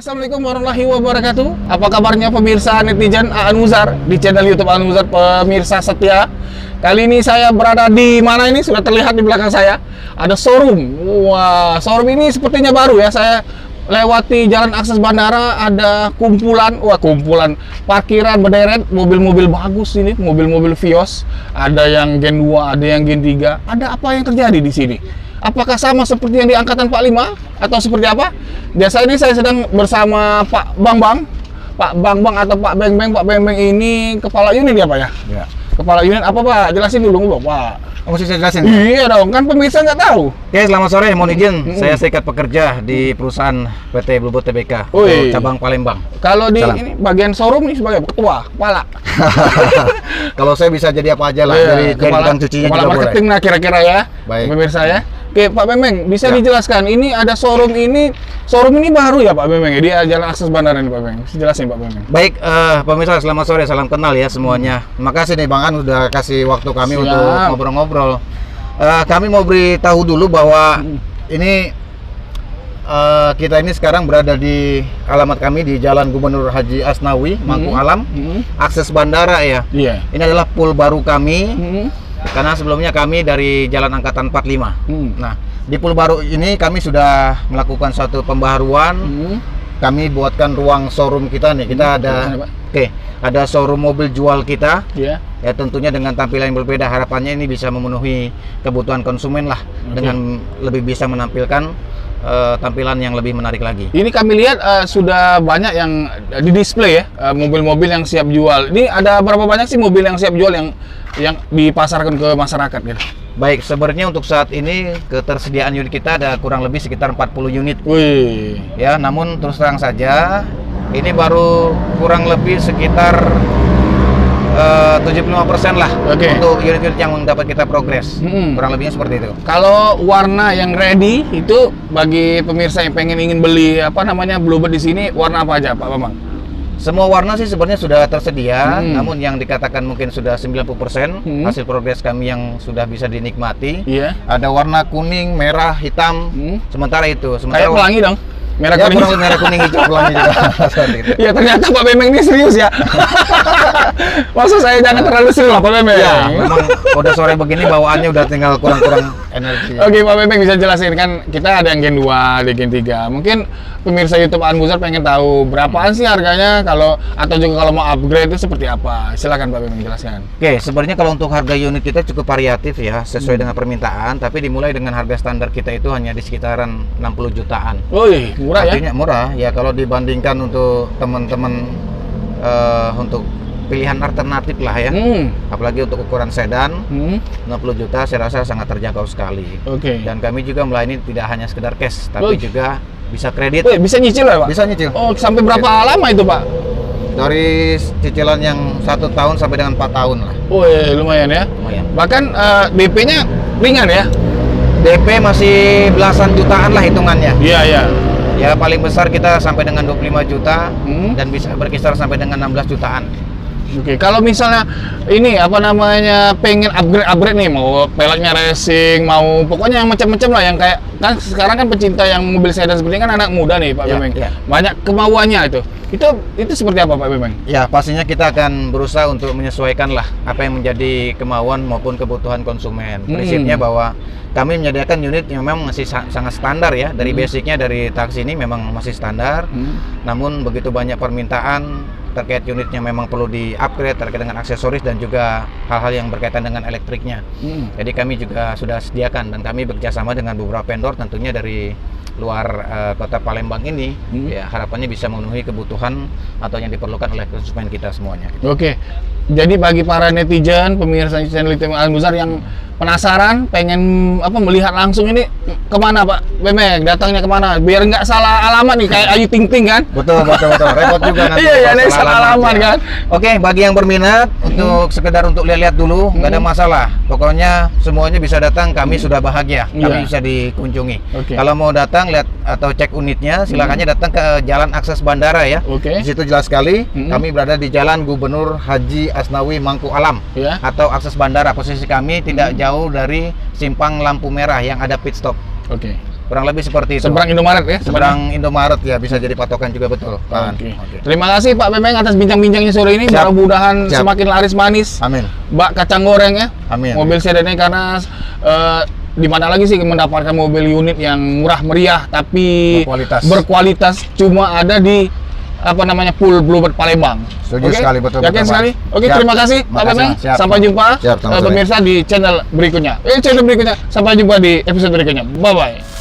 Assalamualaikum warahmatullahi wabarakatuh. Apa kabarnya pemirsa netizen Aan Muzar di channel YouTube Aan Muzar, pemirsa setia. Kali ini saya berada di mana ini? Sudah terlihat di belakang saya ada showroom. Wah, showroom ini sepertinya baru ya. Saya lewati jalan akses bandara, ada kumpulan parkiran berderet, mobil-mobil bagus ini, mobil-mobil Vios. Ada yang Gen 2, ada yang Gen 3. Ada apa yang terjadi di sini? Apakah sama seperti yang di angkatan 45 atau seperti apa? Biasa ini saya sedang bersama Pak Bambang atau Pak Beng. Pak Beng ini kepala unit ya Pak ya? Ya. Kepala unit apa Pak? Jelasin dulu Pak. Mesti saya jelasin? Iya dong, kan pemirsa nggak tahu. Oke, selamat sore, mohon izin. Saya serikat pekerja di perusahaan PT Blue Boat Tbk cabang Palembang. Kalau di ini bagian showroom nih sebagai ketua, kepala. Kalau saya bisa jadi apa aja lah, dari tukang cucinya kepala juga marketing boleh. lah kira-kira ya. Baik. Pemirsa ya. Oke, Pak Beng, bisa Ya. dijelaskan ini ada showroom ini baru ya Pak Beng? Di jalan akses bandara ini Pak Beng. Bisa jelasin Pak Beng. Baik, pemirsa selamat sore, salam kenal ya semuanya. Makasih nih Bang An udah kasih waktu kami untuk ngobrol-ngobrol. Kami mau beritahu dulu bahwa ini kita ini sekarang berada di alamat kami di Jalan Gubernur Haji Asnawi, Mangku Alam, akses bandara ya. Iya. Ini adalah pool baru kami. Karena sebelumnya kami dari Jalan Angkatan 45. Nah, di pool baru ini kami sudah melakukan suatu pembaharuan. Kami buatkan ruang showroom kita nih. Kita ada showroom mobil jual kita. Iya. Ya tentunya dengan tampilan yang berbeda. Harapannya ini bisa memenuhi kebutuhan konsumen lah, dengan lebih bisa menampilkan tampilan yang lebih menarik lagi. Ini kami lihat sudah banyak yang di display ya, mobil-mobil yang siap jual. Ini ada berapa banyak sih mobil yang siap jual yang dipasarkan ke masyarakat gitu? Baik, sebenarnya untuk saat ini ketersediaan unit kita ada kurang lebih sekitar 40 unit. Wih. Ya, namun terus terang saja ini baru kurang lebih sekitar 75% lah untuk unit-unit yang dapat kita progres. Kurang lebihnya seperti itu. Kalau warna yang ready itu bagi pemirsa yang ingin beli Bluebird di sini, warna apa aja Pak Bambang? Semua warna sih sebenarnya sudah tersedia, namun yang dikatakan mungkin sudah 90% hasil progres kami yang sudah bisa dinikmati. Ada warna kuning, merah, hitam. Sementara kayak pelangi dong. Merah ya, kuning, merah kuning hijau pelangi juga. Ya ternyata Pak Bemeng ini serius ya. Maksud saya jangan terlalu serius Pak Bemeng. Ya, memang udah sore begini bawaannya udah tinggal kurang-kurang energi. Oke, Pak Bemeng bisa jelasin kan kita ada yang Gen 2, ada Gen 3. Mungkin pemirsa YouTube Aan Muzar pengen tahu berapaan sih harganya atau juga kalau mau upgrade itu seperti apa? Silakan Pak Bemeng jelaskan. Oke, sebenarnya kalau untuk harga unit kita cukup variatif ya, sesuai dengan permintaan, tapi dimulai dengan harga standar kita itu hanya di sekitaran 60 jutaan. Murah. Artinya murah ya kalau dibandingkan untuk teman-teman untuk pilihan alternatif lah ya. Apalagi untuk ukuran sedan 60 juta saya rasa sangat terjangkau sekali. Dan kami juga melayani tidak hanya sekedar cash tapi juga bisa kredit. Bisa nyicil ya Pak? Bisa nyicil. Sampai berapa lama itu Pak? Dari cicilan yang 1 tahun sampai dengan 4 tahun lah. Lumayan ya. Lumayan. Bahkan DP-nya ringan ya? DP masih belasan jutaan lah hitungannya. Iya. Ya paling besar kita sampai dengan 25 juta dan bisa berkisar sampai dengan 16 jutaan. Oke, kalau misalnya ini pengen upgrade nih, mau peleknya racing, mau pokoknya yang macam-macam lah, yang kayak kan sekarang kan pecinta yang mobil sedan seperti ini kan anak muda nih Pak Bemeng. Banyak kemauannya itu seperti apa Pak Bemeng? Ya pastinya kita akan berusaha untuk menyesuaikan lah apa yang menjadi kemauan maupun kebutuhan konsumen. Prinsipnya bahwa kami menyediakan unit yang memang masih sangat standar ya, dari basicnya dari taksi ini memang masih standar. Namun begitu banyak permintaan terkait unitnya memang perlu di-upgrade terkait dengan aksesoris dan juga hal-hal yang berkaitan dengan elektriknya. Jadi kami juga sudah sediakan dan kami bekerjasama dengan beberapa vendor tentunya dari luar kota Palembang ini. Ya harapannya bisa memenuhi kebutuhan atau yang diperlukan oleh konsumen kita semuanya. Oke. Jadi bagi para netizen, pemirsa channel YouTube Aan Muzar yang penasaran, pengen melihat langsung ini kemana Pak Bemeng? Datangnya kemana? Biar nggak salah alamat nih kayak Ayu Ting Ting kan? Betul. Repot juga nanti. Iya, salah alamat kan? Oke, bagi yang berminat untuk sekedar untuk lihat-lihat dulu, nggak ada masalah. Pokoknya semuanya bisa datang, kami sudah bahagia. Kami bisa dikunjungi. Kalau mau datang lihat atau cek unitnya, silakannya datang ke Jalan Akses Bandara ya. Di situ jelas sekali. Kami berada di Jalan Gubernur Haji Asnawi Mangku Alam atau akses bandara. Posisi kami tidak jauh dari simpang lampu merah yang ada pit stop. kurang lebih seperti itu. Seberang Indomaret ya? Seberang Indomaret ya, bisa jadi patokan juga betul. Oke. Terima kasih Pak Memeng atas bincang-bincangnya sore ini. Siap. Mudah-mudahan Siap. semakin laris manis. Amin. Bak kacang goreng ya. Amin. Mobil sedan ini karena di mana lagi sih mendapatkan mobil unit yang murah meriah tapi berkualitas cuma ada di Pool Bluebird Palembang. Setuju sekali, betul. Yakin sekali. Oke, Siap. terima kasih Pak Memeng. Siap. Sampai jumpa Siap, sama-sama. pemirsa di channel berikutnya. Sampai jumpa di episode berikutnya. Bye bye.